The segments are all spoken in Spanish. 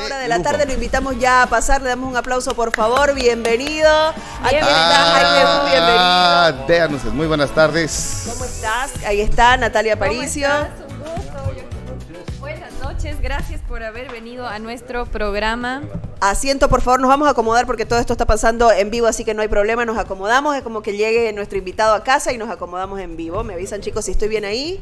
hora de la tarde, lo invitamos ya a pasar, le damos un aplauso por favor, bienvenido. Aquí está Jaime, bienvenido. Véanos, muy buenas tardes. ¿Cómo estás? Ahí está Natalia Aparicio. Un gusto. Buenas noches, gracias por haber venido a nuestro programa. Asiento, por favor, nos vamos a acomodar porque todo esto está pasando en vivo, así que no hay problema, nos acomodamos, es como que llegue nuestro invitado a casa y nos acomodamos en vivo. Me avisan, chicos, si estoy bien ahí.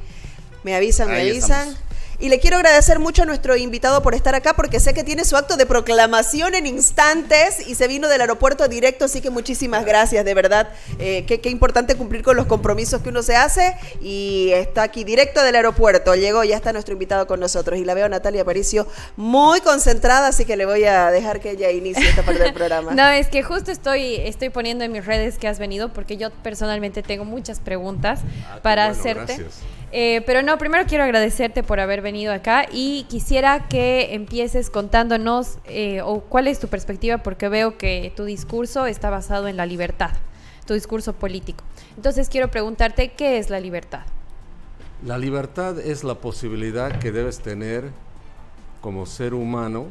Me avisan, ahí me avisan. Estamos. Y le quiero agradecer mucho a nuestro invitado por estar acá, porque sé que tiene su acto de proclamación en instantes y se vino del aeropuerto directo, así que muchísimas gracias, de verdad. Qué importante cumplir con los compromisos que uno se hace, y está aquí directo del aeropuerto. Llegó, ya está nuestro invitado con nosotros, y la veo a Natalia Aparicio muy concentrada, así que le voy a dejar que ella inicie esta parte del programa. No, es que justo estoy poniendo en mis redes que has venido, porque yo personalmente tengo muchas preguntas para hacerte. Gracias. Pero no, primero quiero agradecerte por haber venido acá y quisiera que empieces contándonos o cuál es tu perspectiva, porque veo que tu discurso está basado en la libertad, tu discurso político. Entonces quiero preguntarte, ¿qué es la libertad? La libertad es la posibilidad que debes tener como ser humano,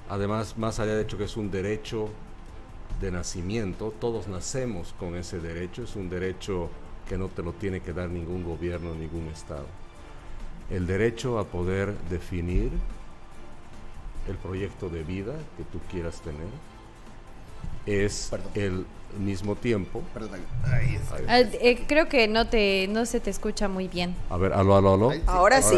además, más allá de hecho que es un derecho de nacimiento, todos nacemos con ese derecho, es un derecho que no te lo tiene que dar ningún gobierno, ningún estado. El derecho a poder definir el proyecto de vida que tú quieras tener es el mismo tiempo. Creo que no se te escucha muy bien. A ver, aló. Ahora sí.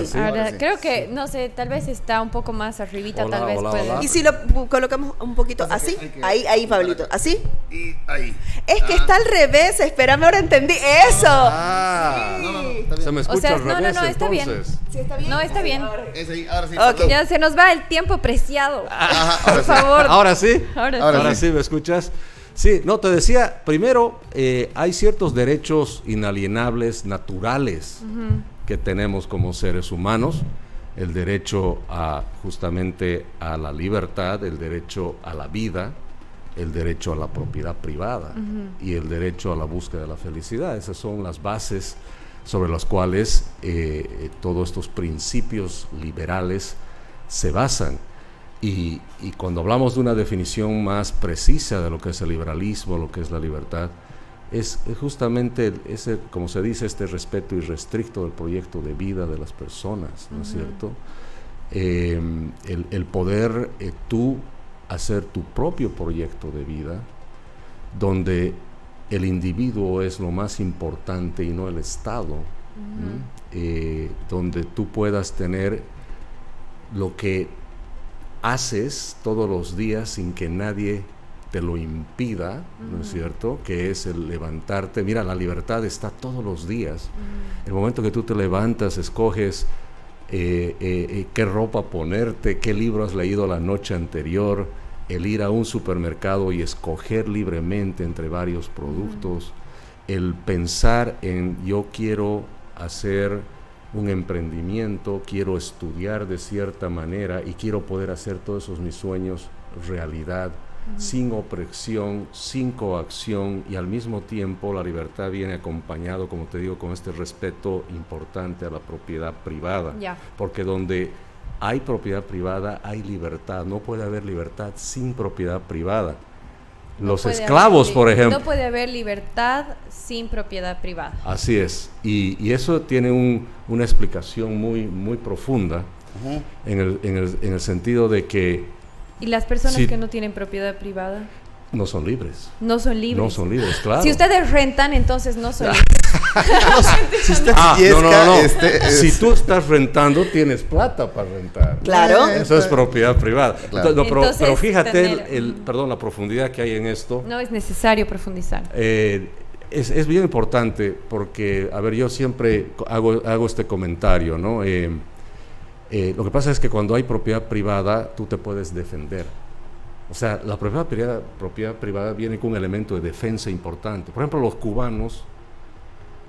Creo que, no sé, tal vez está un poco más arribita, hola, tal vez puede. Hola. ¿Y si lo colocamos un poquito así? Ahí, Pablito. ¿Así? Y ahí. Es que está al revés, espérame, ahora entendí. ¡Eso! Sí. Se me escucha al revés, no, está bien. ¿Sí está bien? No, está bien. Ahora sí. Okay. Ya se nos va el tiempo preciado. Por favor. Ahora sí. Ahora sí, ¿me escuchas? Sí, no, te decía, primero, hay ciertos derechos inalienables, naturales, que tenemos como seres humanos. El derecho justamente a la libertad, el derecho a la vida, el derecho a la propiedad privada y el derecho a la búsqueda de la felicidad. Esas son las bases sobre las cuales todos estos principios liberales se basan. Y cuando hablamos de una definición más precisa de lo que es el liberalismo, lo que es la libertad, es justamente, como se dice, este respeto irrestricto del proyecto de vida de las personas, ¿no es cierto? El poder tú hacer tu propio proyecto de vida, donde el individuo es lo más importante y no el Estado, donde tú puedas tener lo que haces todos los días sin que nadie te lo impida, ¿no es cierto? Que es el levantarte. Mira, la libertad está todos los días. El momento que tú te levantas, escoges qué ropa ponerte, qué libro has leído la noche anterior, el ir a un supermercado y escoger libremente entre varios productos, el pensar en yo quiero hacer un emprendimiento, quiero estudiar de cierta manera y quiero poder hacer todos esos mis sueños realidad, sin opresión, sin coacción, y al mismo tiempo la libertad viene acompañado, como te digo, con este respeto importante a la propiedad privada, porque donde hay propiedad privada hay libertad, no puede haber libertad sin propiedad privada. Los esclavos, por ejemplo. No puede haber libertad sin propiedad privada. Así es. Y eso tiene una explicación muy profunda en el sentido de que... ¿Y las personas que no tienen propiedad privada? No son libres. No son libres. No son libres, claro. Si ustedes rentan, entonces no son libres. Si tú estás rentando, tienes plata para rentar. Claro. Eso es propiedad privada. Claro. Entonces, pero fíjate la profundidad que hay en esto. No es necesario profundizar. Es bien importante porque, a ver, yo siempre hago este comentario, ¿no? Lo que pasa es que cuando hay propiedad privada, tú te puedes defender. O sea, la propiedad privada viene con un elemento de defensa importante. Por ejemplo, los cubanos,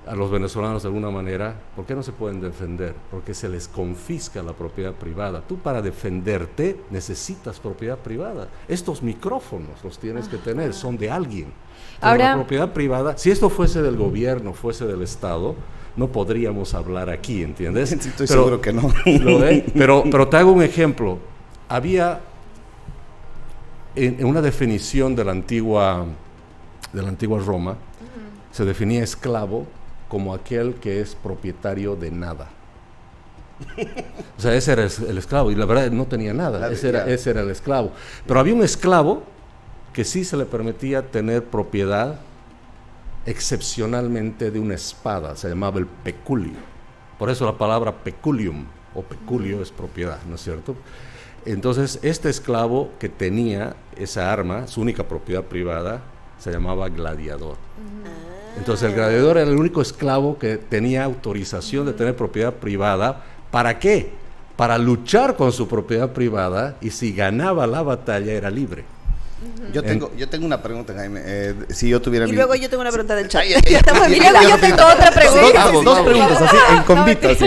a los venezolanos de alguna manera, ¿por qué no se pueden defender? Porque se les confisca la propiedad privada. Tú para defenderte necesitas propiedad privada. Estos micrófonos los tienes que tener, son de alguien. Entonces, ahora, la propiedad privada, si esto fuese del gobierno, fuese del Estado, no podríamos hablar aquí, ¿entiendes? Estoy seguro que no. Pero te hago un ejemplo. Había en una definición de la antigua Roma, se definía esclavo como aquel que es propietario de nada. O sea, ese era el esclavo, y la verdad no tenía nada, ese era el esclavo. Pero había un esclavo que sí se le permitía tener propiedad excepcionalmente de una espada, se llamaba el peculio. Por eso la palabra peculium o peculio es propiedad, ¿no es cierto? Entonces, este esclavo que tenía esa arma, su única propiedad privada, se llamaba gladiador. Entonces, el gladiador era el único esclavo que tenía autorización de tener propiedad privada. ¿Para qué? Para luchar con su propiedad privada, y si ganaba la batalla era libre. Yo tengo una pregunta, Jaime. Si yo tuviera luego yo tengo una pregunta del chat. Y luego yo tengo otra pregunta. Dos preguntas, así, en convito, así,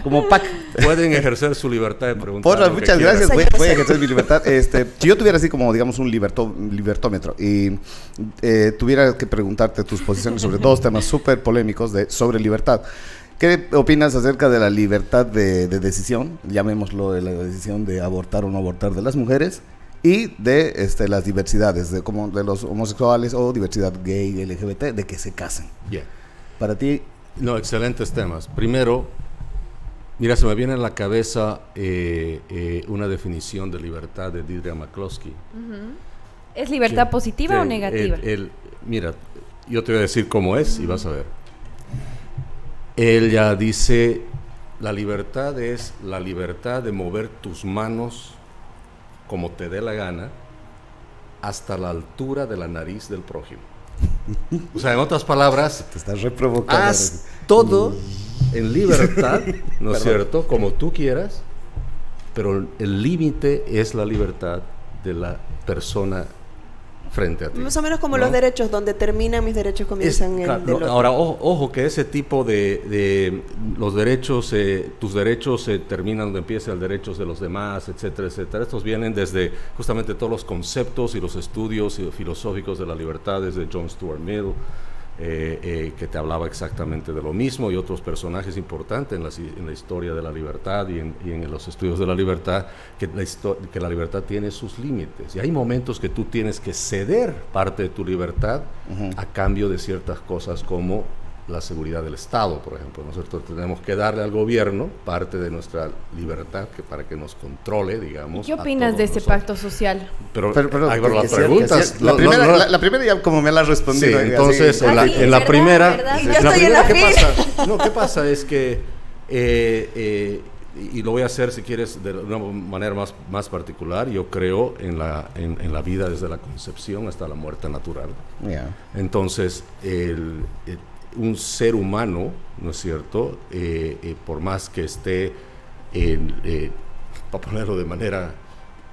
como pack. Pueden ejercer su libertad de preguntar. Porra, muchas gracias. Voy a ejercer mi libertad. Si yo tuviera así como, digamos, un libertómetro y tuviera que preguntarte tus posiciones sobre dos temas súper polémicos sobre libertad, ¿qué opinas acerca de la libertad de decisión, llamémoslo de la decisión de abortar o no abortar de las mujeres, y de las diversidades, como de los homosexuales o diversidad gay, LGBT, de que se casen? Bien. Para ti... No, excelentes temas. Primero, mira, se me viene a la cabeza una definición de libertad de Deirdre McCloskey. ¿Es libertad positiva o negativa? Mira, yo te voy a decir cómo es y vas a ver. Ella dice, la libertad es la libertad de mover tus manos como te dé la gana hasta la altura de la nariz del prójimo. O sea, en otras palabras, te estás reprovocando. Haz todo en libertad, ¿no es cierto? Como tú quieras, pero el límite es la libertad de la persona frente a ti. Más o menos como, ¿no?, los derechos, donde terminan mis derechos comienzan claro, el otro. Ahora, ojo que ese tipo de los derechos, tus derechos terminan donde empieza el derecho de los demás, etcétera, etcétera. Estos vienen desde justamente todos los conceptos y los estudios filosóficos de la libertad, desde John Stuart Mill, que te hablaba exactamente de lo mismo, y otros personajes importantes en la historia de la libertad y en los estudios de la libertad, que la libertad tiene sus límites, y hay momentos que tú tienes que ceder parte de tu libertad a cambio de ciertas cosas, como la seguridad del Estado, por ejemplo. Nosotros tenemos que darle al gobierno parte de nuestra libertad para que nos controle, digamos. ¿Qué opinas de ese pacto social? Pero las preguntas... La primera ya como me la has respondido. Sí, entonces, en la primera... ¿Qué pasa? Es que... y lo voy a hacer, si quieres, de una manera más particular. Yo creo en la vida desde la concepción hasta la muerte natural. Yeah. Entonces, un ser humano, ¿no es cierto? Por más que esté, para ponerlo de manera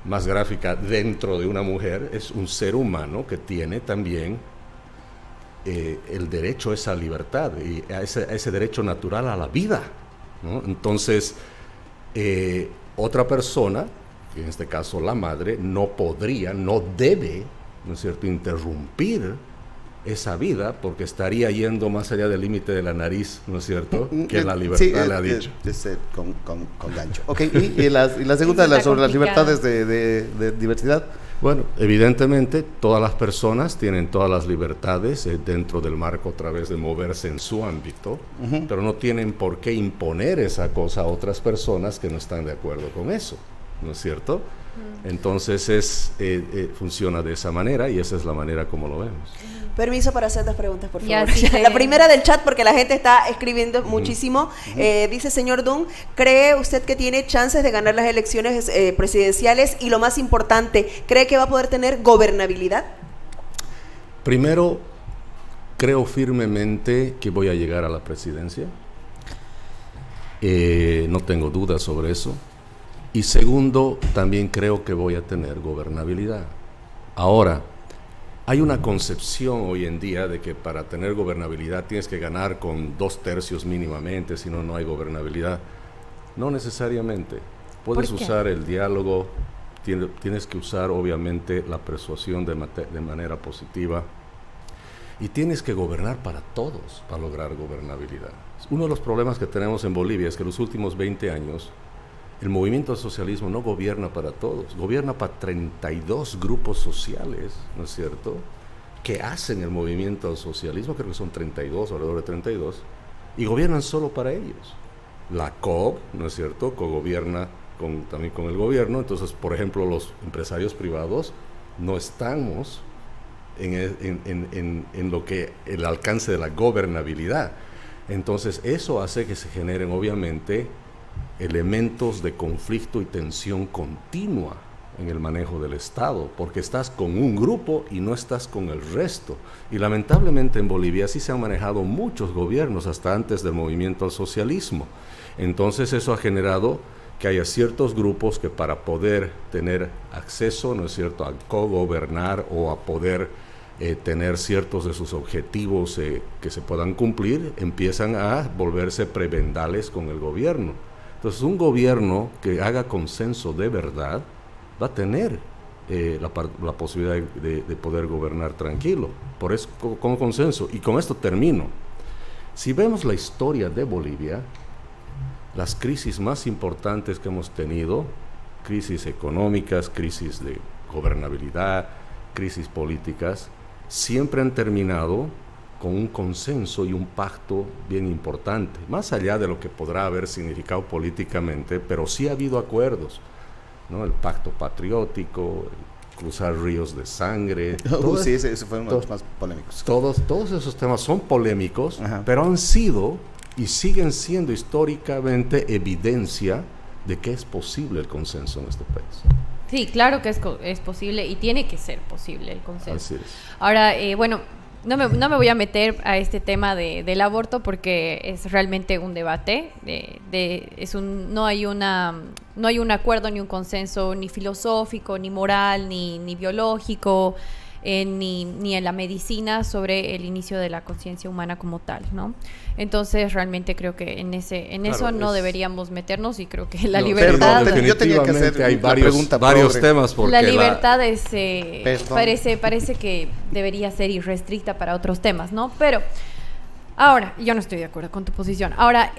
más gráfica, dentro de una mujer, es un ser humano que tiene también el derecho a esa libertad y a ese derecho natural a la vida, ¿no? Entonces, otra persona, en este caso la madre, no debe, ¿no es cierto?, interrumpir esa vida, porque estaría yendo más allá del límite de la nariz, ¿no es cierto?, que la libertad le ha dicho. Con gancho. Ok, y la segunda, sobre las libertades de diversidad. Bueno, evidentemente todas las personas tienen todas las libertades dentro del marco, a través de moverse en su ámbito, pero no tienen por qué imponer esa cosa a otras personas que no están de acuerdo con eso, ¿no es cierto? Entonces funciona de esa manera, y esa es la manera como lo vemos. Permiso para hacer las preguntas, por favor. Sí, la primera del chat, porque la gente está escribiendo muchísimo. Dice, señor Dunn, ¿cree usted que tiene chances de ganar las elecciones presidenciales? Y lo más importante, ¿cree que va a poder tener gobernabilidad? Primero, creo firmemente que voy a llegar a la presidencia. No tengo dudas sobre eso. Y segundo, también creo que voy a tener gobernabilidad. Ahora, hay una concepción hoy en día de que para tener gobernabilidad tienes que ganar con 2/3 mínimamente, si no, no hay gobernabilidad. No necesariamente. Puedes usar el diálogo, tienes que usar obviamente la persuasión de manera positiva, y tienes que gobernar para todos para lograr gobernabilidad. Uno de los problemas que tenemos en Bolivia es que los últimos 20 años el movimiento al socialismo no gobierna para todos, gobierna para 32 grupos sociales, ¿no es cierto?, que hacen el movimiento al socialismo, creo que son 32, alrededor de 32, y gobiernan solo para ellos. La COB, ¿no es cierto?, cogobierna también con el gobierno. Entonces, por ejemplo, los empresarios privados no estamos en lo que el alcance de la gobernabilidad. Entonces, eso hace que se generen, obviamente, elementos de conflicto y tensión continua en el manejo del Estado, porque estás con un grupo y no estás con el resto. Y lamentablemente en Bolivia sí se han manejado muchos gobiernos hasta antes del movimiento al socialismo. Entonces eso ha generado que haya ciertos grupos que para poder tener acceso, ¿no es cierto?, a cogobernar o a poder tener ciertos de sus objetivos que se puedan cumplir, empiezan a volverse prebendales con el gobierno. Entonces un gobierno que haga consenso de verdad va a tener la posibilidad de poder gobernar tranquilo, por eso con consenso. Y con esto termino. Si vemos la historia de Bolivia, las crisis más importantes que hemos tenido, crisis económicas, crisis de gobernabilidad, crisis políticas, siempre han terminado con un consenso y un pacto bien importante, más allá de lo que podrá haber significado políticamente, pero sí ha habido acuerdos, ¿no? El pacto patriótico, cruzar ríos de sangre. Sí, ese fue uno de los más polémicos. Todos esos temas son polémicos, pero han sido y siguen siendo históricamente evidencia de que es posible el consenso en este país. Sí, claro que es posible y tiene que ser posible el consenso. Así es. Ahora, bueno, no me voy a meter a este tema del aborto porque es realmente un debate. No hay un acuerdo ni un consenso ni filosófico, ni moral, ni biológico, ni en la medicina sobre el inicio de la conciencia humana como tal, ¿no? Entonces realmente creo que en eso no deberíamos meternos y creo que la libertad... Perdón, yo tenía que hacer hay varios temas porque la libertad parece que debería ser irrestricta para otros temas, ¿no? Pero ahora, yo no estoy de acuerdo con tu posición. Ahora,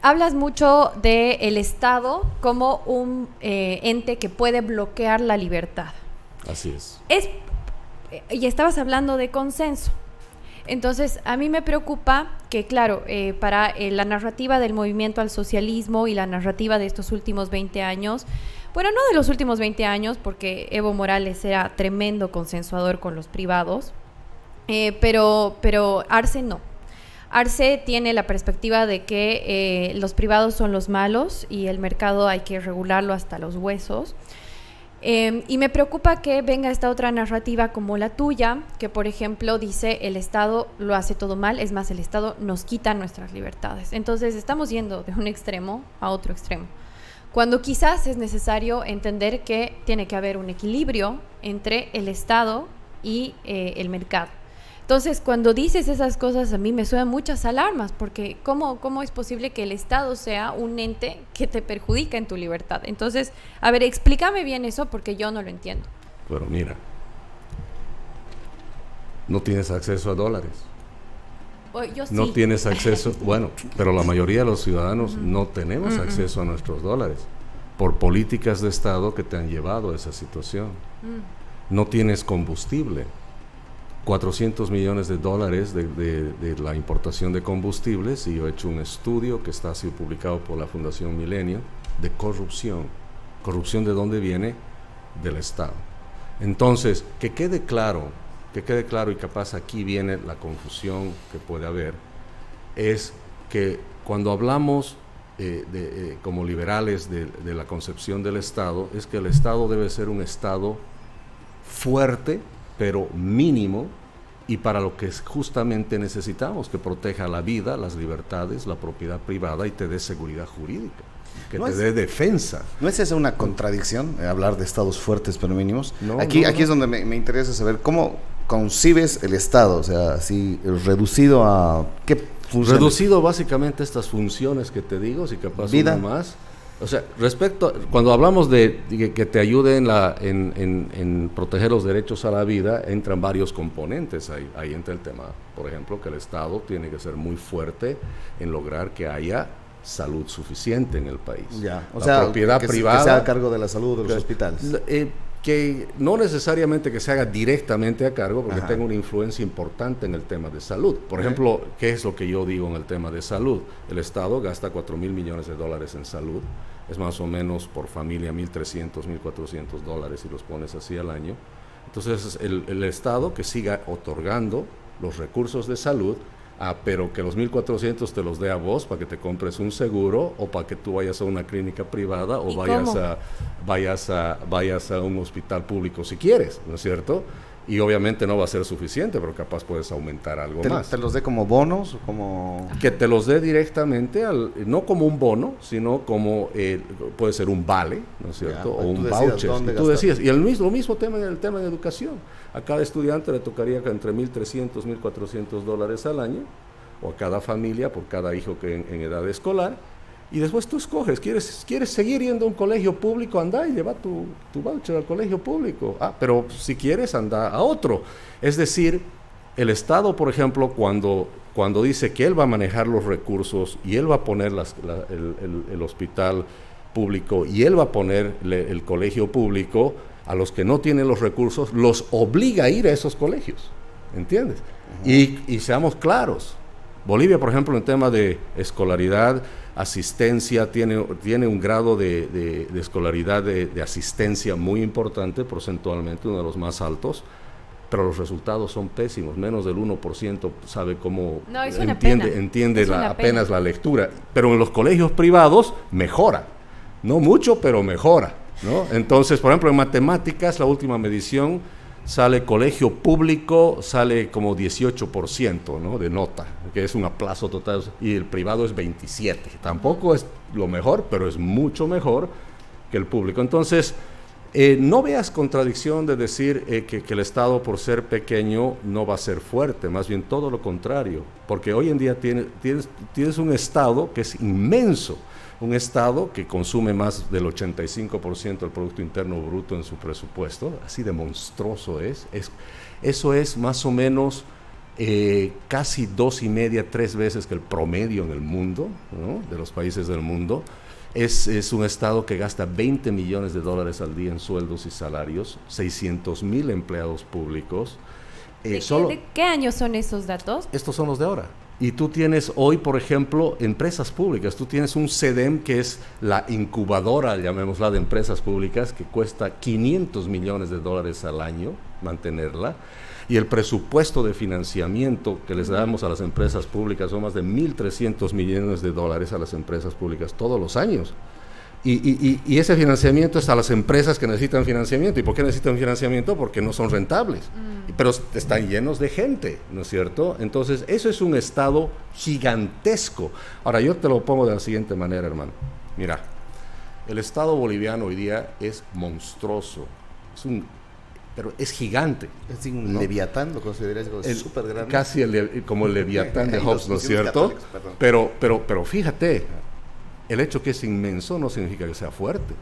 hablas mucho del Estado como un ente que puede bloquear la libertad. Así es. Y estabas hablando de consenso. Entonces, a mí me preocupa que, claro, para la narrativa del movimiento al socialismo y la narrativa de estos últimos 20 años, bueno, no de los últimos 20 años, porque Evo Morales era tremendo consensuador con los privados, pero Arce no. Arce tiene la perspectiva de que los privados son los malos y el mercado hay que regularlo hasta los huesos. Y me preocupa que venga esta otra narrativa como la tuya, que por ejemplo dice el Estado lo hace todo mal, es más, el Estado nos quita nuestras libertades. Entonces estamos yendo de un extremo a otro extremo, cuando quizás es necesario entender que tiene que haber un equilibrio entre el Estado y el mercado. Entonces, cuando dices esas cosas, a mí me suenan muchas alarmas, porque ¿cómo es posible que el Estado sea un ente que te perjudica en tu libertad? Entonces, a ver, explícame bien eso, porque yo no lo entiendo. Bueno, mira, no tienes acceso a dólares. Yo sí. No tienes acceso, bueno, pero la mayoría de los ciudadanos no tenemos acceso a nuestros dólares, por políticas de Estado que te han llevado a esa situación. No tienes combustible. 400 millones de dólares de la importación de combustibles, y yo he hecho un estudio que está así publicado por la Fundación Milenio de corrupción. ¿Corrupción de dónde viene? Del Estado. Entonces, que quede claro, y capaz aquí viene la confusión que puede haber, es que cuando hablamos como liberales de la concepción del Estado, es que el Estado debe ser un Estado fuerte, pero mínimo, y para lo que justamente necesitamos, que proteja la vida, las libertades, la propiedad privada y te dé seguridad jurídica, que te dé defensa. ¿No es esa una contradicción, hablar de estados fuertes pero mínimos? No, aquí es donde me interesa saber cómo concibes el Estado, o sea, así reducido a ¿qué funciones? Reducido básicamente a estas funciones que te digo, si capaz vida uno más. O sea, cuando hablamos de que te ayude en proteger los derechos a la vida, entran varios componentes. Ahí entra el tema, por ejemplo, que el Estado tiene que ser muy fuerte en lograr que haya salud suficiente en el país. Ya, o la sea, propiedad privada que sea a cargo de la salud de los hospitales. Que no necesariamente que se haga directamente a cargo, porque Ajá. tenga una influencia importante en el tema de salud. Por ejemplo, ¿qué es lo que yo digo en el tema de salud? El Estado gasta 4.000 millones de dólares en salud, es más o menos por familia 1.300, 1.400 dólares si los pones así al año. Entonces el Estado que siga otorgando los recursos de salud, pero que los 1.400 te los dé a vos para que te compres un seguro o para que tú vayas a una clínica privada o vayas a un hospital público si quieres, ¿no es cierto? Y obviamente no va a ser suficiente, pero capaz puedes aumentar algo más. ¿Te los dé como bonos o como...? Que te los dé directamente, no como un bono, sino como, puede ser un vale, ¿no es cierto? Ya, o un voucher. Y tú decías, y lo mismo tema en el tema de educación. A cada estudiante le tocaría entre 1.300, 1.400 dólares al año, o a cada familia, por cada hijo que en edad escolar. Y después tú escoges, ¿quieres seguir yendo a un colegio público? Anda y lleva tu voucher al colegio público. Pero si quieres, anda a otro. Es decir, el Estado, por ejemplo, cuando dice que él va a manejar los recursos y él va a poner el hospital público y él va a poner el colegio público, a los que no tienen los recursos, los obliga a ir a esos colegios. ¿Entiendes? Uh-huh. Y seamos claros. Bolivia, por ejemplo, en tema de escolaridad, asistencia, tiene un grado de escolaridad de asistencia muy importante, porcentualmente, uno de los más altos, pero los resultados son pésimos, menos del 1% sabe cómo entiende apenas la lectura, pero en los colegios privados mejora, no mucho, pero mejora, ¿no? Entonces, por ejemplo, en matemáticas, la última medición, sale colegio público, sale como 18%, ¿no? De nota, que es un aplazo total, y el privado es 27%. Tampoco es lo mejor, pero es mucho mejor que el público. Entonces, no veas contradicción de decir que el Estado, por ser pequeño, no va a ser fuerte, más bien todo lo contrario, porque hoy en día tienes un Estado que es inmenso, un Estado que consume más del 85% del Producto Interno Bruto en su presupuesto, así de monstruoso eso es más o menos casi 2.5, 3 veces que el promedio en el mundo, ¿no? De los países del mundo. Es un Estado que gasta 20 millones de dólares al día en sueldos y salarios, 600,000 empleados públicos. ¿De qué años son esos datos? Estos son los de ahora. Y tú tienes hoy, por ejemplo, empresas públicas. Tú tienes un CEDEM, que es la incubadora, llamémosla, de empresas públicas, que cuesta 500 millones de dólares al año mantenerla. Y el presupuesto de financiamiento que les damos a las empresas públicas son más de 1.300 millones de dólares a las empresas públicas todos los años. Y ese financiamiento es a las empresas que necesitan financiamiento. ¿Y por qué necesitan financiamiento? Porque no son rentables, pero están llenos de gente, ¿no es cierto? Entonces, eso es un Estado gigantesco. Ahora, yo te lo pongo de la siguiente manera, hermano. Mira, el Estado boliviano hoy día es monstruoso, pero es gigante. Es un, ¿no? Leviatán, lo consideras súper grande. Casi como el Leviatán de Hobbes, ¿no es cierto? Pero fíjate, el hecho que es inmenso no significa que sea fuerte.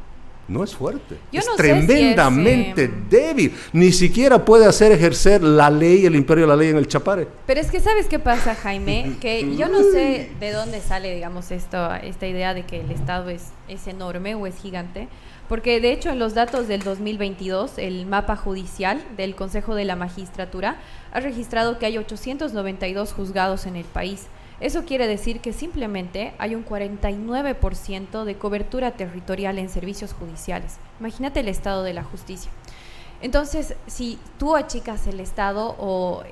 No es fuerte. Es tremendamente débil. Ni siquiera puede hacer ejercer la ley, el imperio de la ley en el Chapare. Pero es que ¿sabes qué pasa, Jaime? Que yo no sé de dónde sale, digamos, esta idea de que el Estado es enorme o es gigante. Porque de hecho en los datos del 2022, el mapa judicial del Consejo de la Magistratura ha registrado que hay 892 juzgados en el país. Eso quiere decir que simplemente hay un 49% de cobertura territorial en servicios judiciales. Imagínate el estado de la justicia. Entonces, si tú achicas el Estado o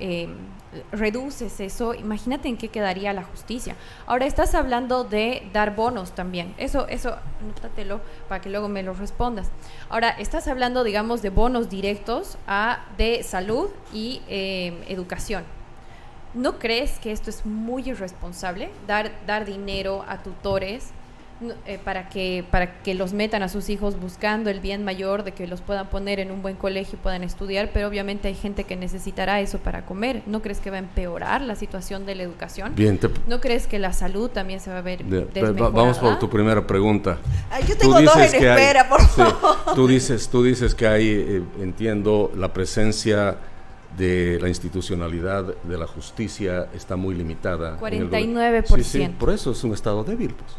reduces eso, imagínate en qué quedaría la justicia. Ahora, estás hablando de dar bonos también. Eso, anótatelo para que luego me lo respondas. Ahora, estás hablando, digamos, de bonos directos de salud y educación. ¿No crees que esto es muy irresponsable? Dar dinero a tutores para que los metan a sus hijos buscando el bien mayor de que los puedan poner en un buen colegio y puedan estudiar, pero obviamente hay gente que necesitará eso para comer. ¿No crees que va a empeorar la situación de la educación? Bien, ¿No crees que la salud también se va a ver desmejorada? Vamos por tu primera pregunta. Yo tengo dos en espera, por favor. Sí, tú dices que hay, entiendo, la presencia de la institucionalidad de la justicia está muy limitada. 49%. Sí, por eso es un Estado débil, pues.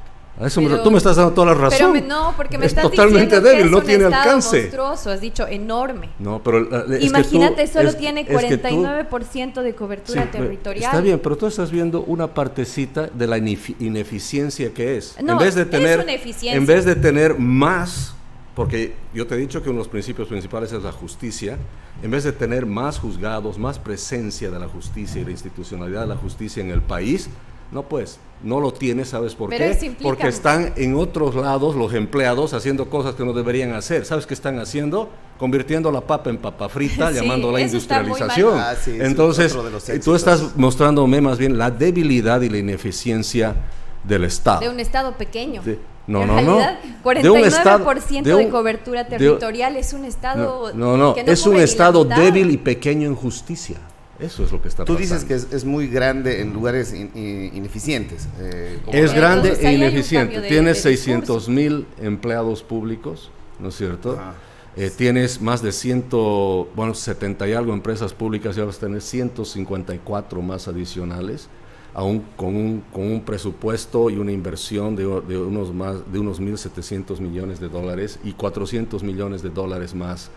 Tú me estás dando toda la razón. Pero no, porque me es estás totalmente diciendo débil, que no es tiene un estado alcance. monstruoso, has dicho enorme. No, pero imagínate, solo tiene 49% de cobertura territorial. Está bien, pero tú estás viendo una partecita de la ineficiencia que es. No, en vez de tener, es una eficiencia. En vez de tener más, porque yo te he dicho que uno de los principios principales es la justicia, en vez de tener más juzgados, más presencia de la justicia y la institucionalidad de la justicia en el país, no lo tiene, ¿sabes por qué? Porque están en otros lados los empleados haciendo cosas que no deberían hacer. ¿Sabes qué están haciendo? Convirtiendo la papa en papa frita, sí, llamándola industrialización. Entonces, tú estás mostrándome más bien la debilidad y la ineficiencia del Estado. De un Estado pequeño. No. 49% de cobertura territorial es un Estado que no es un Estado débil y pequeño en justicia. Eso es lo que está pasando. Tú dices que es muy grande en lugares ineficientes. Es grande e ineficiente. Tienes 600,000 empleados públicos, ¿no es cierto? Tienes más de 70 y algo empresas públicas y vas a tener 154 más adicionales, aún con un presupuesto y una inversión de unos 1.700 millones de dólares y 400 millones de dólares más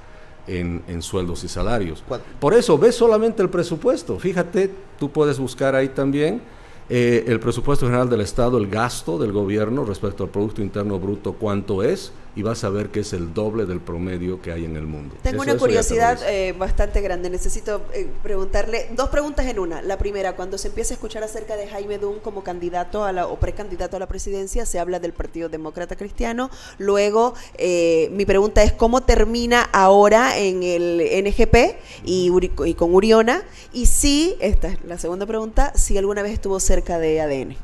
en sueldos y salarios. Por eso, ves solamente el presupuesto. Fíjate, tú puedes buscar ahí también el presupuesto general del Estado, el gasto del gobierno respecto al Producto Interno Bruto, cuánto es, y vas a ver que es el doble del promedio que hay en el mundo. Tengo una curiosidad bastante grande. Necesito preguntarle 2 preguntas en una. La primera, cuando se empieza a escuchar acerca de Jaime Dunn como candidato o precandidato a la presidencia, se habla del Partido Demócrata Cristiano. Luego, mi pregunta es ¿cómo termina ahora en el NGP y con Uriona? Y si, esta es la segunda pregunta, si alguna vez estuvo cerca de ADN.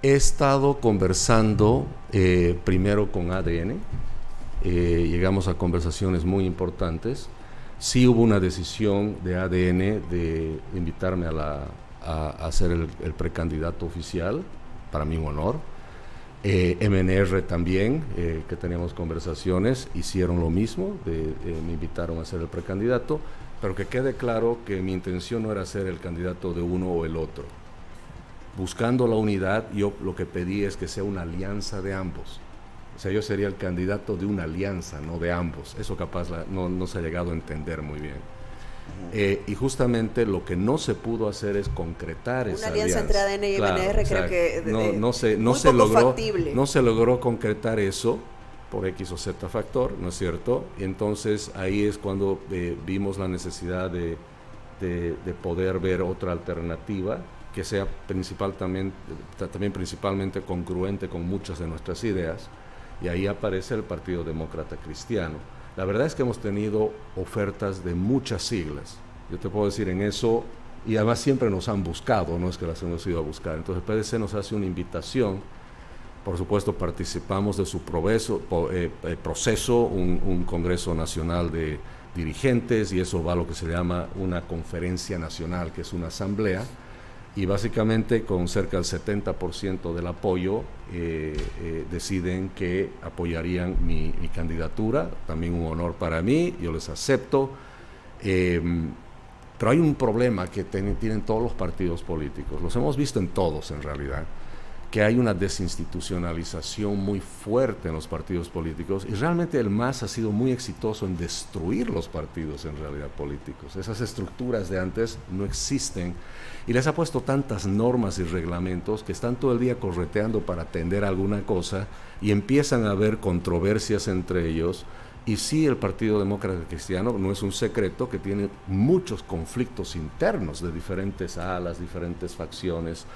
He estado conversando primero con ADN, llegamos a conversaciones muy importantes. Sí hubo una decisión de ADN de invitarme a ser el precandidato oficial, para mí un honor. MNR también, que teníamos conversaciones, hicieron lo mismo, me invitaron a ser el precandidato, pero que quede claro que mi intención no era ser el candidato de uno o el otro. Buscando la unidad, yo lo que pedí es que sea una alianza de ambos. O sea, yo sería el candidato de una alianza, no de ambos. Eso capaz no se ha llegado a entender muy bien. Y justamente lo que no se pudo hacer es concretar esa alianza. Una alianza entre ADN y MNR, creo que no se logró concretar eso por X o Z factor, ¿no es cierto? Y entonces ahí es cuando vimos la necesidad de poder ver otra alternativa que sea también principalmente congruente con muchas de nuestras ideas, y ahí aparece el Partido Demócrata Cristiano. La verdad es que hemos tenido ofertas de muchas siglas, yo te puedo decir en eso, y además siempre nos han buscado, no es que las hemos ido a buscar. Entonces PDC nos hace una invitación, por supuesto participamos de su proceso, un Congreso Nacional de Dirigentes, y eso va a lo que se llama una conferencia nacional, que es una asamblea, y básicamente con cerca del 70% del apoyo deciden que apoyarían mi candidatura. También un honor para mí, yo les acepto, pero hay un problema que tienen todos los partidos políticos, los hemos visto en todos en realidad, que hay una desinstitucionalización muy fuerte en los partidos políticos, y realmente el MAS ha sido muy exitoso en destruir los partidos en realidad políticos. Esas estructuras de antes no existen, y les ha puesto tantas normas y reglamentos que están todo el día correteando para atender alguna cosa, y empiezan a haber controversias entre ellos. Y sí, el Partido Demócrata Cristiano, no es un secreto que tiene muchos conflictos internos de diferentes alas, diferentes facciones.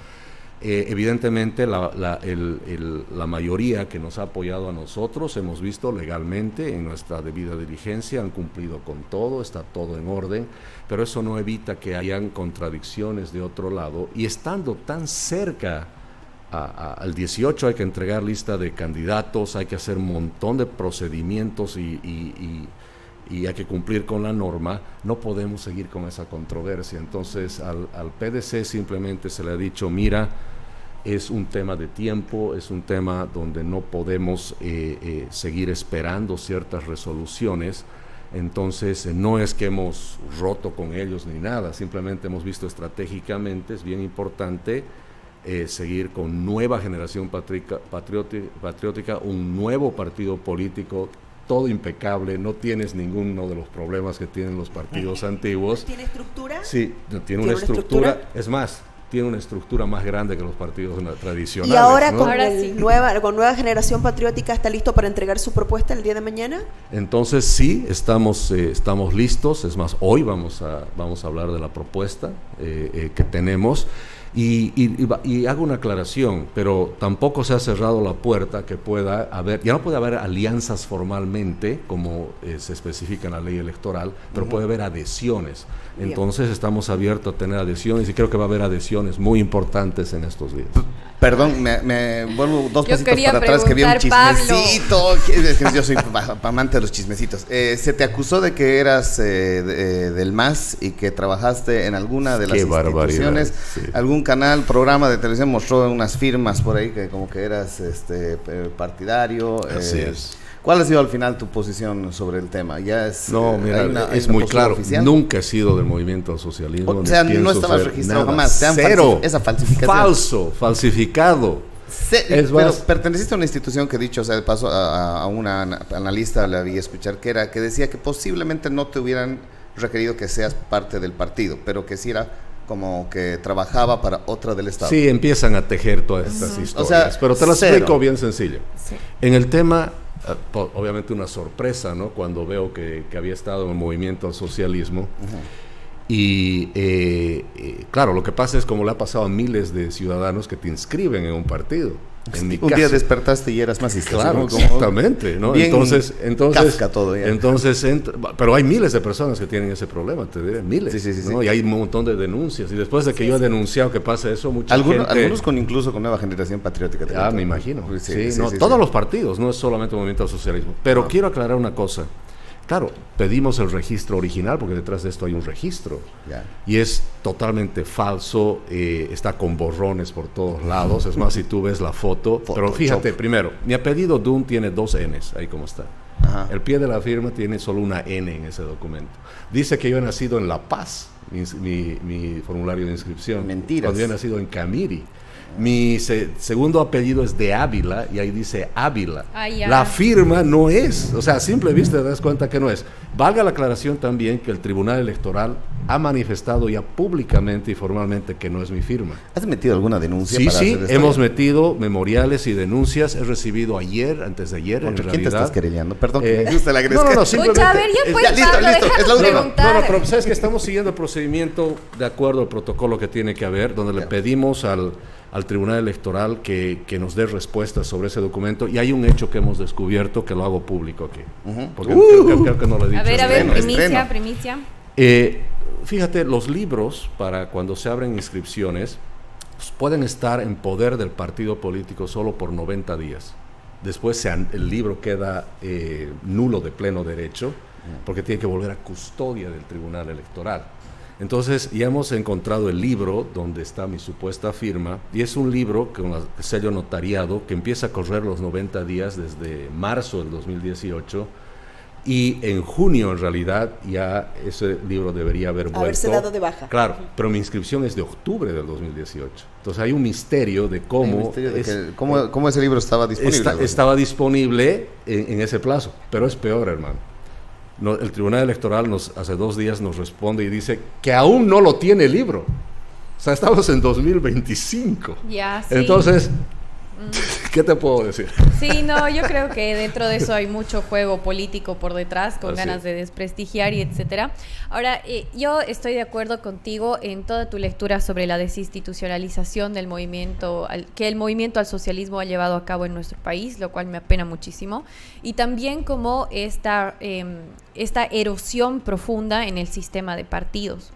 Evidentemente la mayoría que nos ha apoyado a nosotros, hemos visto legalmente en nuestra debida diligencia, han cumplido con todo, está todo en orden, pero eso no evita que hayan contradicciones de otro lado, y estando tan cerca al 18 hay que entregar lista de candidatos, hay que hacer un montón de procedimientos y hay que cumplir con la norma, no podemos seguir con esa controversia. Entonces al PDC simplemente se le ha dicho, mira, es un tema de tiempo, es un tema donde no podemos seguir esperando ciertas resoluciones. Entonces no es que hemos roto con ellos ni nada, simplemente hemos visto estratégicamente, es bien importante seguir con nueva generación patriótica, un nuevo partido político, todo impecable, no tienes ninguno de los problemas que tienen los partidos antiguos. ¿Tiene estructura? Sí, tiene una estructura, es más, tiene una estructura más grande que los partidos tradicionales. ¿Y ahora, ¿no? con nueva generación patriótica está listo para entregar su propuesta el día de mañana? Entonces sí, estamos listos, es más, hoy vamos a hablar de la propuesta que tenemos. Y hago una aclaración, pero tampoco se ha cerrado la puerta que pueda haber, ya no puede haber alianzas formalmente, como se especifica en la ley electoral, pero puede haber adhesiones. Bien. Entonces estamos abiertos a tener adhesiones y creo que va a haber adhesiones muy importantes en estos días. Perdón, me vuelvo dos pasitos para atrás, que había un chismecito. Yo soy amante de los chismecitos. Se te acusó de que eras del MAS y que trabajaste en alguna de las instituciones. Sí. Algún canal, programa de televisión mostró unas firmas por ahí que como que eras partidario. Así es. ¿Cuál ha sido al final tu posición sobre el tema? Ya es, no, mira, es muy claro. Oficial. Nunca he sido del movimiento al socialismo. O sea, no estabas registrado jamás. Cero. Esa falsificación. Falso, falsificado. Pero perteneciste a una institución que, dicho, o sea, de paso a una analista le había escuchado que decía que posiblemente no te hubieran requerido que seas parte del partido, pero que sí era como que trabajaba para otra del Estado. Sí, empiezan a tejer todas estas historias. O sea, pero te las explico bien sencillo. Sí. En el tema, obviamente una sorpresa, ¿no? Cuando veo que había estado en el movimiento al socialismo. Y claro, lo que pasa es como le ha pasado a miles de ciudadanos que te inscriben en un partido. En mi un día despertaste y eras masista. Claro, exactamente, ¿no? Entonces Kafka todo ya. Pero hay miles de personas que tienen ese problema, te diré, miles. Sí, ¿no? Y hay un montón de denuncias. Y después de que yo he denunciado que pasa eso, algunos incluso con nueva generación patriótica. Me imagino. Todos los partidos, no es solamente el movimiento al socialismo. Pero quiero aclarar una cosa. Claro, pedimos el registro original porque detrás de esto hay un registro y es totalmente falso, está con borrones por todos lados, es más, si tú ves la foto, pero fíjate, primero, mi apellido Dunn tiene 2 N's, ahí como está. Ajá. El pie de la firma tiene solo una N en ese documento. Dice que yo he nacido en La Paz, mi formulario de inscripción. Mentiras. Cuando yo he nacido en Camiri. Mi segundo apellido es de Ávila y ahí dice Ávila. La firma no es, o sea, a simple vista te das cuenta que no es. Valga la aclaración también que el Tribunal Electoral ha manifestado ya públicamente y formalmente que no es mi firma. ¿Has metido alguna denuncia? Sí, hemos metido memoriales y denuncias. He recibido antes de ayer, ¿Contra quién te estás querellando? Perdón, que me gusta la agresión. No, simplemente. A ver, ya pues, listo, es la última. Pero sabes que estamos siguiendo el procedimiento de acuerdo al protocolo que tiene que haber, donde le pedimos al Tribunal Electoral que nos dé respuestas sobre ese documento, y hay un hecho que hemos descubierto que lo hago público aquí, porque creo que no lo he dicho. A ver, primicia. Fíjate, los libros, para cuando se abren inscripciones, pues, pueden estar en poder del partido político solo por 90 días. Después el libro queda nulo de pleno derecho, porque tiene que volver a custodia del Tribunal Electoral. Entonces ya hemos encontrado el libro donde está mi supuesta firma, y es un libro con sello notariado que empieza a correr los 90 días desde marzo del 2018, y en junio en realidad ya ese libro debería haberse dado de baja. Claro, pero mi inscripción es de octubre del 2018. Entonces hay un misterio de cómo cómo ese libro estaba disponible. Estaba disponible en ese plazo, pero es peor, hermano. No, el Tribunal Electoral hace 2 días nos responde y dice que aún no lo tiene el libro. O sea, estamos en 2025. Ya, sí. Entonces, ¿qué te puedo decir? Sí, no, yo creo que dentro de eso hay mucho juego político por detrás, con ganas de desprestigiar y etcétera. Ahora, yo estoy de acuerdo contigo en toda tu lectura sobre la desinstitucionalización del movimiento, que el movimiento al socialismo ha llevado a cabo en nuestro país, lo cual me apena muchísimo, y también como esta erosión profunda en el sistema de partidos.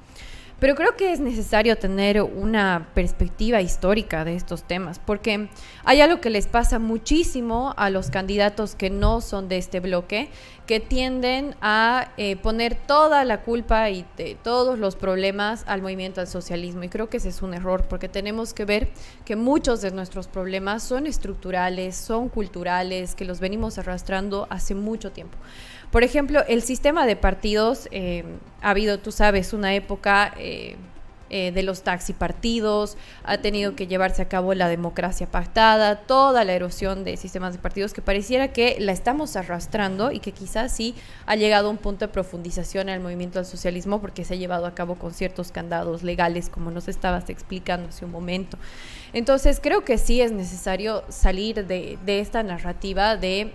Pero creo que es necesario tener una perspectiva histórica de estos temas, porque hay algo que les pasa muchísimo a los candidatos que no son de este bloque, que tienden a poner toda la culpa y de todos los problemas al movimiento al socialismo. Y creo que ese es un error, porque tenemos que ver que muchos de nuestros problemas son estructurales, son culturales, que los venimos arrastrando hace mucho tiempo. Por ejemplo, el sistema de partidos, ha habido, tú sabes, una época de los taxipartidos, ha tenido que llevarse a cabo la democracia pactada, toda la erosión de sistemas de partidos que pareciera que la estamos arrastrando y que quizás sí ha llegado a un punto de profundización en el movimiento al socialismo porque se ha llevado a cabo con ciertos candados legales, como nos estabas explicando hace un momento. Entonces creo que sí es necesario salir de esta narrativa de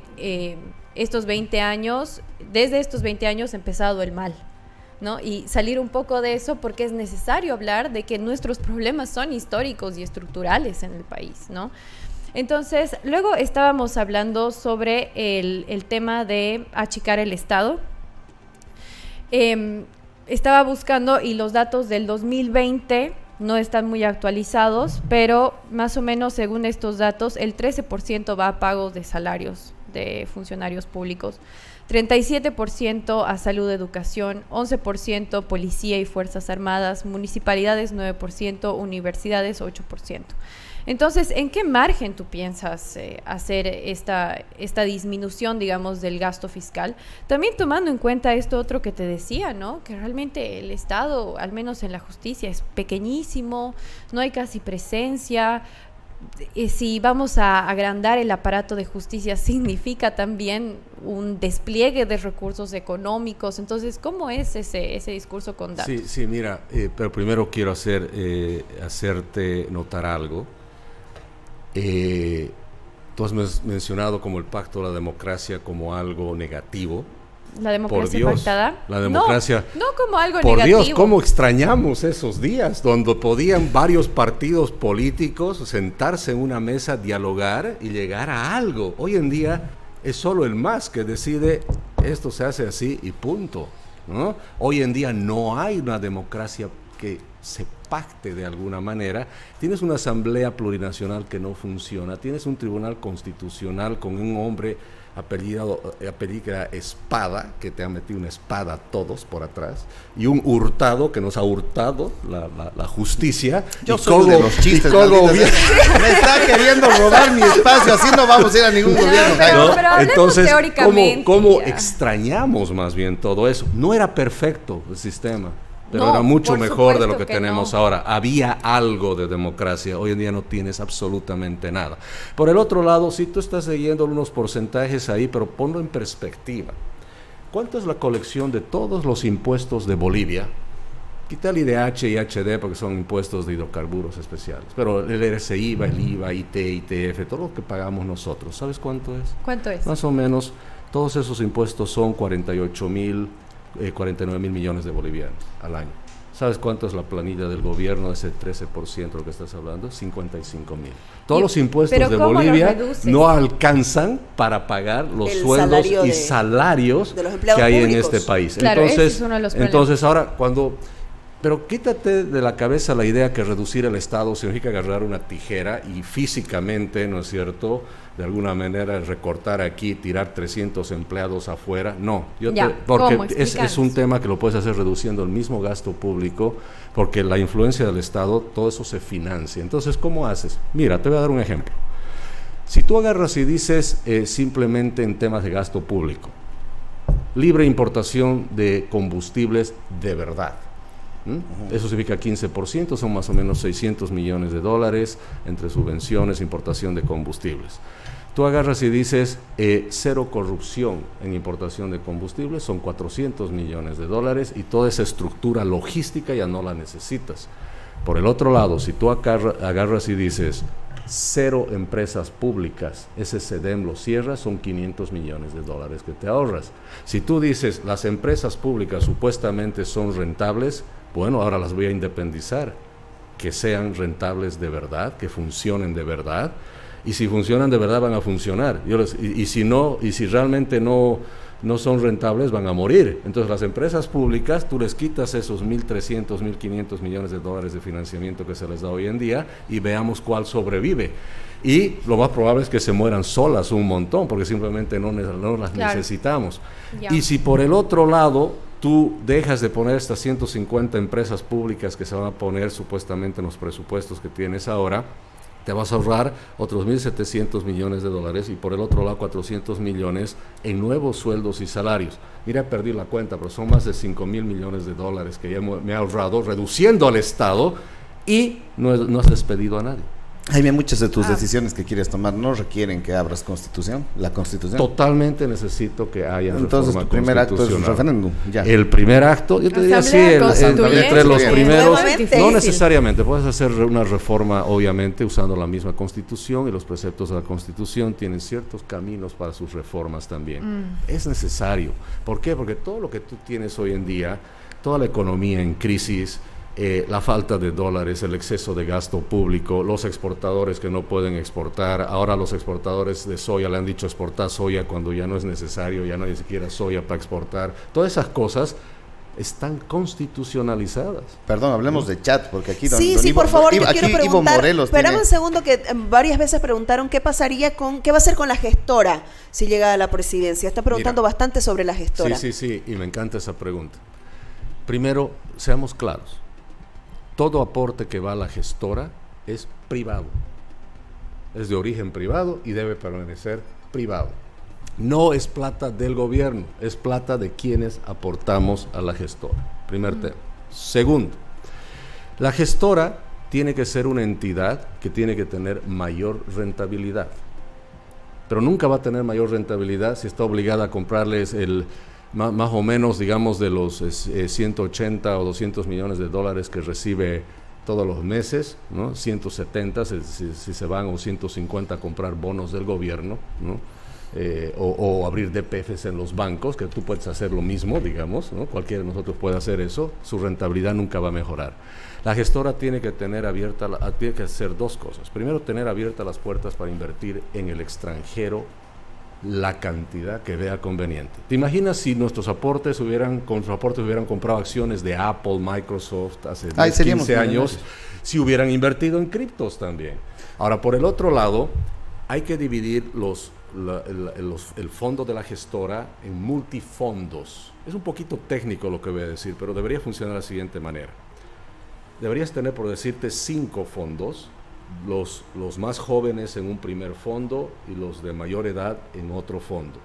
estos 20 años, desde estos 20 años ha empezado el mal, ¿no? Y salir un poco de eso porque es necesario hablar de que nuestros problemas son históricos y estructurales en el país, ¿no? Entonces, luego estábamos hablando sobre el tema de achicar el Estado. Estaba buscando y los datos del 2020 no están muy actualizados, pero más o menos según estos datos, el 13% va a pagos de salarios de funcionarios públicos, 37% a salud, educación, 11% policía y fuerzas armadas, municipalidades 9%, universidades 8%. Entonces, ¿en qué margen tú piensas hacer esta disminución, digamos, del gasto fiscal? También tomando en cuenta esto otro que te decía, ¿no? Que realmente el Estado, al menos en la justicia, es pequeñísimo, no hay casi presencia. Si vamos a agrandar el aparato de justicia, significa también un despliegue de recursos económicos. Entonces, ¿cómo es ese discurso con datos? Sí, mira, pero primero quiero hacerte notar algo. Tú has mencionado como el pacto de la democracia como algo negativo. ¿La democracia por Dios, pactada? La democracia. No como algo por negativo. Por Dios, cómo extrañamos esos días donde podían varios partidos políticos sentarse en una mesa, dialogar y llegar a algo. Hoy en día es solo el MAS que decide esto se hace así y punto, ¿no? Hoy en día no hay una democracia que se pacte de alguna manera. Tienes una asamblea plurinacional que no funciona, tienes un tribunal constitucional con un hombre apellido Espada, que te ha metido una espada a todos por atrás, y un Hurtado que nos ha hurtado la justicia. Yo soy de los chistes, me está queriendo robar mi espacio, así no vamos a ir a ningún gobierno. Pero entonces, teóricamente, ¿cómo extrañamos más bien todo eso? No era perfecto el sistema, pero era mucho mejor de lo que tenemos ahora. Había algo de democracia. Hoy en día no tienes absolutamente nada. Por el otro lado, si tú estás leyendo unos porcentajes ahí, pero ponlo en perspectiva. ¿Cuánto es la colección de todos los impuestos de Bolivia? Quita el IDH y HD porque son impuestos de hidrocarburos especiales. Pero el RCI, el IVA, IT, ITF, todo lo que pagamos nosotros. ¿Sabes cuánto es? ¿Cuánto es? Más o menos, todos esos impuestos son 49 mil millones de bolivianos al año. ¿Sabes cuánto es la planilla del gobierno? Ese 13% de lo que estás hablando, 55 mil. Todos los impuestos de Bolivia no alcanzan para pagar los sueldos y salarios que hay en este país. Claro, ese es uno de los problemas. Entonces ahora pero quítate de la cabeza la idea que reducir el Estado significa agarrar una tijera y físicamente, ¿no es cierto?, de alguna manera recortar aquí, tirar 300 empleados afuera. No, porque es un tema que lo puedes hacer reduciendo el mismo gasto público, porque la influencia del Estado, todo eso se financia. Entonces, ¿cómo haces? Mira, te voy a dar un ejemplo. Si tú agarras y dices simplemente en temas de gasto público, libre importación de combustibles de verdad, eso significa 15%, son más o menos 600 millones de dólares entre subvenciones, importación de combustibles. Tú agarras y dices cero corrupción en importación de combustibles, son 400 millones de dólares y toda esa estructura logística ya no la necesitas. Por el otro lado, si tú agarras y dices cero empresas públicas, ese SEDEM lo cierras, son 500 millones de dólares que te ahorras. Si tú dices las empresas públicas supuestamente son rentables, bueno, ahora las voy a independizar, que sean rentables de verdad, que funcionen de verdad, y si funcionan de verdad van a funcionar, y si realmente no son rentables van a morir. Entonces las empresas públicas, tú les quitas esos 1.300, 1.500 millones de dólares de financiamiento que se les da hoy en día y veamos cuál sobrevive. Y lo más probable es que se mueran solas un montón, porque simplemente no las necesitamos. Y si por el otro lado tú dejas de poner estas 150 empresas públicas que se van a poner supuestamente en los presupuestos que tienes ahora, te vas a ahorrar otros 1.700 millones de dólares y por el otro lado 400 millones en nuevos sueldos y salarios. Mira, perdí la cuenta, pero son más de 5.000 millones de dólares que ya me he ahorrado reduciendo al Estado y no has despedido a nadie. Jaime, muchas de tus decisiones que quieres tomar no requieren que abras la Constitución. Totalmente necesito que haya entonces tu primer acto es un referéndum. Ya. El primer acto, yo te diría sí, entre los primeros, no necesariamente, puedes hacer una reforma obviamente usando la misma Constitución y los preceptos de la Constitución tienen ciertos caminos para sus reformas también. Es necesario. ¿Por qué? Porque todo lo que tú tienes hoy en día, toda la economía en crisis, la falta de dólares, el exceso de gasto público, los exportadores que no pueden exportar, ahora los exportadores de soya le han dicho exportar soya cuando ya no es necesario, ya no hay ni siquiera soya para exportar, todas esas cosas están constitucionalizadas. Perdón, hablemos de chat, porque aquí... Sí, por favor, yo quiero preguntar, espérame un segundo, que varias veces preguntaron qué va a hacer con la gestora si llega a la presidencia. Está preguntando bastante sobre la gestora. Sí, y me encanta esa pregunta. Primero, seamos claros. Todo aporte que va a la gestora es privado, es de origen privado y debe permanecer privado. No es plata del gobierno, es plata de quienes aportamos a la gestora. Primer tema. Segundo, la gestora tiene que ser una entidad que tiene que tener mayor rentabilidad, pero nunca va a tener mayor rentabilidad si está obligada a comprarles más o menos, digamos, de los 180 o 200 millones de dólares que recibe todos los meses, ¿no? 170 si se van, o 150 a comprar bonos del gobierno, ¿no? O abrir DPFs en los bancos, que tú puedes hacer lo mismo, digamos, ¿no? Cualquiera de nosotros puede hacer eso, su rentabilidad nunca va a mejorar. La gestora tiene que tiene que hacer dos cosas. Primero, tener abiertas las puertas para invertir en el extranjero la cantidad que vea conveniente. ¿Te imaginas si nuestros aportes hubieran comprado acciones de Apple, Microsoft hace 15 años, si hubieran invertido en criptos también? Ahora, por el otro lado, hay que dividir el fondo de la gestora en multifondos. Es un poquito técnico lo que voy a decir, pero debería funcionar de la siguiente manera. Deberías tener, por decirte, 5 fondos, los más jóvenes en un primer fondo y los de mayor edad en otro fondo.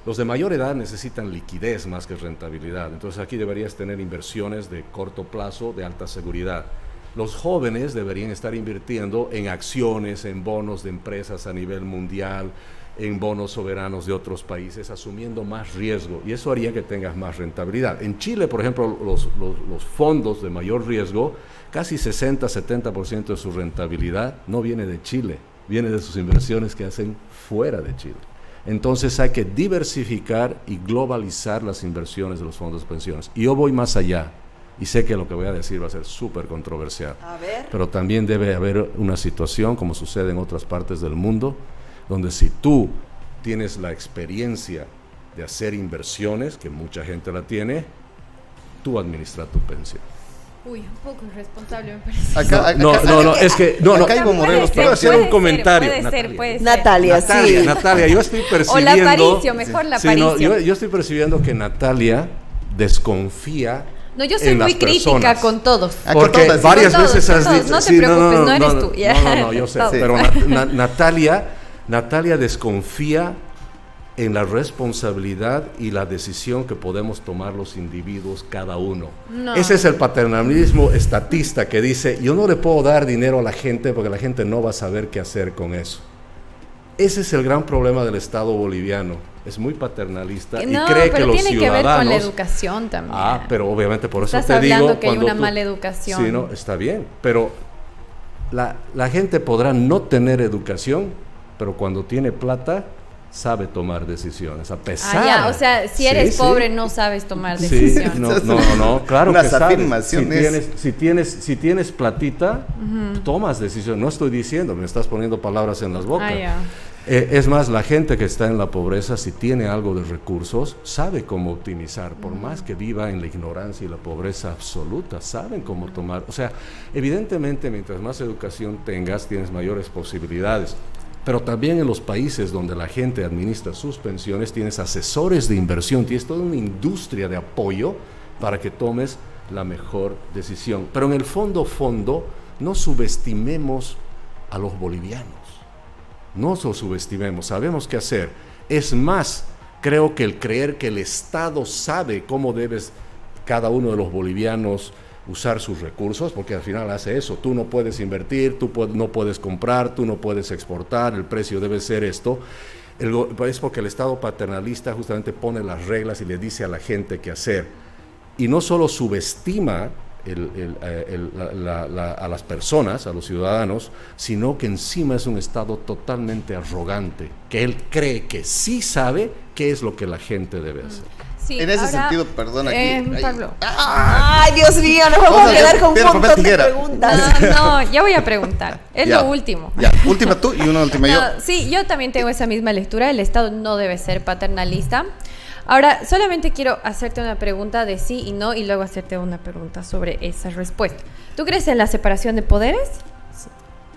Los de mayor edad necesitan liquidez más que rentabilidad, entonces aquí deberías tener inversiones de corto plazo, de alta seguridad. Los jóvenes deberían estar invirtiendo en acciones, en bonos de empresas a nivel mundial, en bonos soberanos de otros países, asumiendo más riesgo, y eso haría que tengas más rentabilidad. En Chile, por ejemplo, los fondos de mayor riesgo, casi 60-70% de su rentabilidad no viene de Chile, viene de sus inversiones que hacen fuera de Chile. Entonces hay que diversificar y globalizar las inversiones de los fondos de pensiones. Y yo voy más allá, y sé que lo que voy a decir va a ser súper controversial, pero también debe haber una situación, como sucede en otras partes del mundo, donde si tú tienes la experiencia de hacer inversiones, que mucha gente la tiene, tú administras tu pensión. Uy, un poco irresponsable me parece. Es que acá Ivo Morelos, pero hacer un comentario. Puede ser. Natalia, yo estoy percibiendo. O la Aparicio, mejor la Aparicio. Yo estoy percibiendo que Natalia desconfía. No, yo soy muy crítica con todos. Porque varias veces has dicho. No te preocupes, no eres tú. No, yo sé. Pero Natalia desconfía en la responsabilidad y la decisión que podemos tomar los individuos cada uno. Ese es el paternalismo estatista que dice, yo no le puedo dar dinero a la gente porque la gente no va a saber qué hacer con eso. Ese es el gran problema del Estado boliviano. Es muy paternalista y cree que los ciudadanos... tiene que ver con la educación también. Pero obviamente por eso te digo... Estás hablando que hay una mala educación. Sí, no, está bien, pero la gente podrá no tener educación, pero cuando tiene plata sabe tomar decisiones, a pesar... o sea, si eres pobre no sabes tomar decisiones. No, claro que sabes. Si tienes platita, tomas decisiones. No estoy diciendo, me estás poniendo palabras en las bocas. Es más, la gente que está en la pobreza, si tiene algo de recursos, sabe cómo optimizar, por más que viva en la ignorancia y la pobreza absoluta, saben cómo tomar. O sea, evidentemente, mientras más educación tengas, tienes mayores posibilidades. Pero también en los países donde la gente administra sus pensiones, tienes asesores de inversión, tienes toda una industria de apoyo para que tomes la mejor decisión. Pero en el fondo, no subestimemos a los bolivianos. No nos subestimemos, sabemos qué hacer. Es más, creo que el creer que el Estado sabe cómo debes cada uno de los bolivianos usar sus recursos, porque al final hace eso. Tú no puedes invertir, no puedes comprar, tú no puedes exportar, el precio debe ser esto. Es porque el Estado paternalista justamente pone las reglas y le dice a la gente qué hacer. Y no solo subestima a las personas, a los ciudadanos, sino que encima es un Estado totalmente arrogante, que él cree que sí sabe qué es lo que la gente debe hacer. Sí, en ese sentido, perdón, aquí. Pablo. Ay, Dios mío, nos vamos a quedar con un montón de preguntas. No, ya voy a preguntar. Es Ya, lo último. Ya, última tú y una última yo. Sí, yo también tengo esa misma lectura. El Estado no debe ser paternalista. Ahora, solamente quiero hacerte una pregunta de sí y no, y luego hacerte una pregunta sobre esa respuesta. ¿Tú crees en la separación de poderes?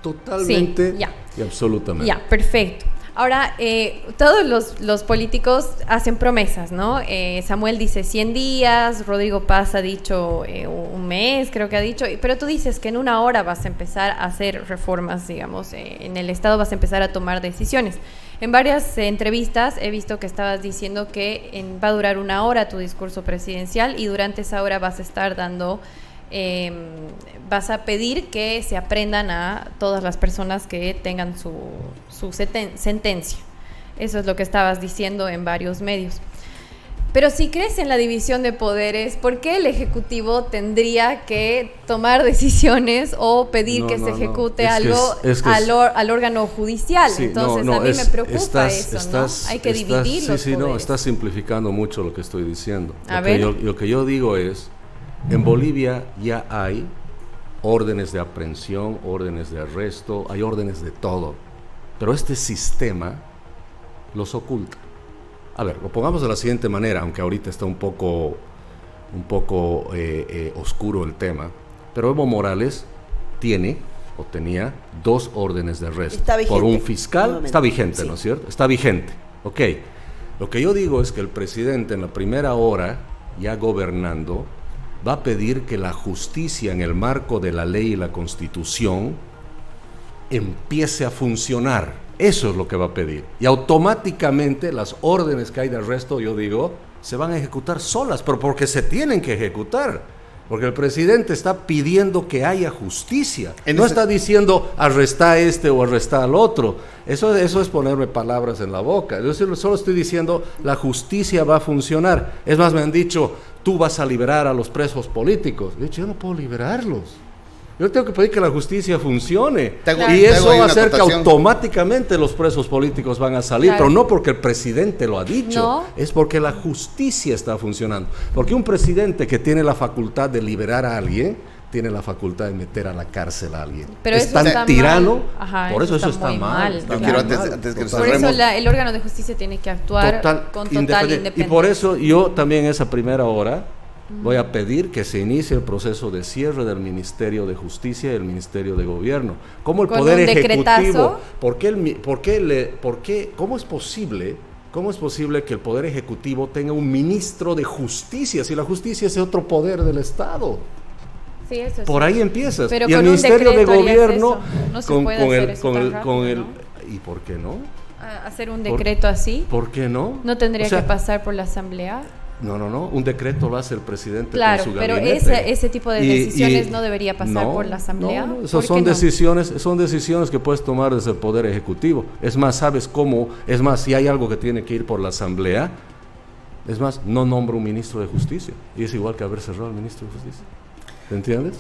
Totalmente Sí, ya. y absolutamente. Ya, perfecto. Ahora, todos los políticos hacen promesas, ¿no? Samuel dice 100 días, Rodrigo Paz ha dicho un mes, creo que ha dicho, pero tú dices que en una hora vas a empezar a hacer reformas, digamos, en el Estado vas a empezar a tomar decisiones. En varias entrevistas he visto que estabas diciendo que va a durar una hora tu discurso presidencial y durante esa hora vas a estar dando... vas a pedir que se aprendan a todas las personas que tengan su sentencia. Eso es lo que estabas diciendo en varios medios. Pero si crees en la división de poderes, ¿por qué el Ejecutivo tendría que tomar decisiones o pedir que se ejecute algo al órgano judicial? Sí, entonces a mí me preocupa eso, ¿no? Hay que dividir los poderes. No, estás simplificando mucho lo que estoy diciendo. Lo que yo digo es, en Bolivia ya hay órdenes de aprehensión, órdenes de arresto, hay órdenes de todo, pero este sistema los oculta. A ver, lo pongamos de la siguiente manera, aunque ahorita está un poco oscuro el tema, pero Evo Morales tenía 2 órdenes de arresto por un fiscal, está vigente, sí. ¿No es cierto? Está vigente, ok. Lo que yo digo es que el presidente en la primera hora, ya gobernando, va a pedir que la justicia en el marco de la ley y la Constitución empiece a funcionar. Eso es lo que va a pedir. Y automáticamente las órdenes que hay de arresto, yo digo, se van a ejecutar solas, pero porque se tienen que ejecutar. Porque el presidente está pidiendo que haya justicia. No está diciendo arresta a este o arresta al otro. Eso es ponerme palabras en la boca. Yo solo estoy diciendo la justicia va a funcionar. Es más, me han dicho, tú vas a liberar a los presos políticos. He dicho, yo no puedo liberarlos. Yo tengo que pedir que la justicia funcione. Y eso va a hacer que automáticamente los presos políticos van a salir, pero no porque el presidente lo ha dicho, es porque la justicia está funcionando. Porque un presidente que tiene la facultad de liberar a alguien, tiene la facultad de meter a la cárcel a alguien. Pero es tan tirano, por eso está mal. Antes que por eso el órgano de justicia tiene que actuar con total independencia. Y por eso yo también esa primera hora voy a pedir que se inicie el proceso de cierre del Ministerio de Justicia y el Ministerio de Gobierno. ¿Cómo el Poder Ejecutivo? ¿Cómo es posible que el Poder Ejecutivo tenga un ministro de Justicia si la justicia es otro poder del Estado? Sí, eso por ahí empiezas. Pero y el Ministerio de Gobierno no se puede hacer rápido. ¿Y por qué no? Hacer un decreto así. ¿Por qué no? ¿No tendría que pasar por la Asamblea? No, un decreto lo hace el presidente con su gabinete. Pero ese tipo de decisiones no debería pasar por la Asamblea. No, esas son decisiones que puedes tomar desde el Poder Ejecutivo. Es más, ¿sabes cómo? Es más, si hay algo que tiene que ir por la Asamblea, es más, no nombro un ministro de Justicia. Y es igual que haber cerrado al ministro de Justicia. ¿Te entiendes?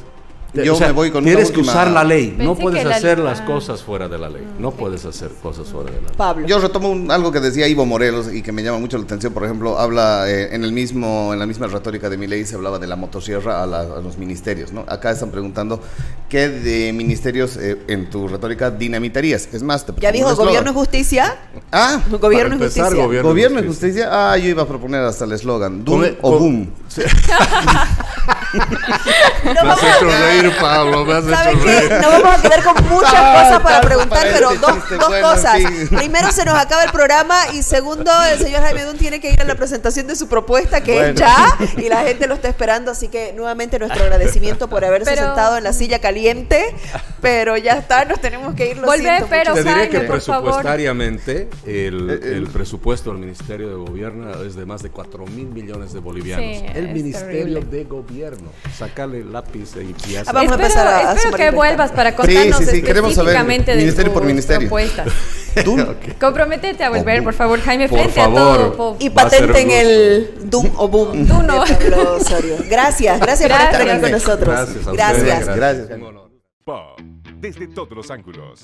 Me voy con tienes que usar la ley, no puedes hacer las cosas fuera de la ley, no puedes hacer cosas fuera de la ley. Pablo. Yo retomo algo que decía Ivo Morelos y que me llama mucho la atención. Por ejemplo, habla en la misma retórica de Milei se hablaba de la motosierra a los ministerios, ¿no? Acá están preguntando qué de ministerios en tu retórica dinamitarías. Es más, ya dijo gobierno y justicia. Gobierno y justicia. Gobierno y justicia. Yo iba a proponer hasta el eslogan Doom o Boom. No Me has vamos a hecho quedar- reír, Pablo, me has ¿Sabe hecho qué? reír. Nos vamos a quedar con muchas cosas para tanto preguntar, para pero este dos chiste, bueno, cosas. en fin. Primero, se nos acaba el programa y segundo, el señor Jaime Dunn tiene que ir a la presentación de su propuesta, que Bueno. es ya, y la gente lo está esperando, así que nuevamente nuestro agradecimiento por haberse Pero- sentado en la silla caliente, pero ya está, nos tenemos que ir, lo Volvé, siento pero mucho. Te diré Jaime, que por favor. presupuestariamente el presupuesto del Ministerio de Gobierno es de más de 4.000 millones de bolivianos. Sí, el es Ministerio terrible. de Gobierno. Sacarle lápiz y hace. Vamos a empezar a espero sumar que inventando. vuelvas para contarnos sí, queremos saber específicamente de ministerio por tus ministerio. propuestas. ¿Tú? Comprométete a volver, por favor, Jaime, Por frente favor. a todo. Po. Y Va a ser patenten un el Doom o Boom Tú no. de Pablo Osorio. Gracias por estar aquí Gracias. con nosotros. Gracias a Gracias. ustedes. Gracias. Un honor. Pop, desde todos los ángulos.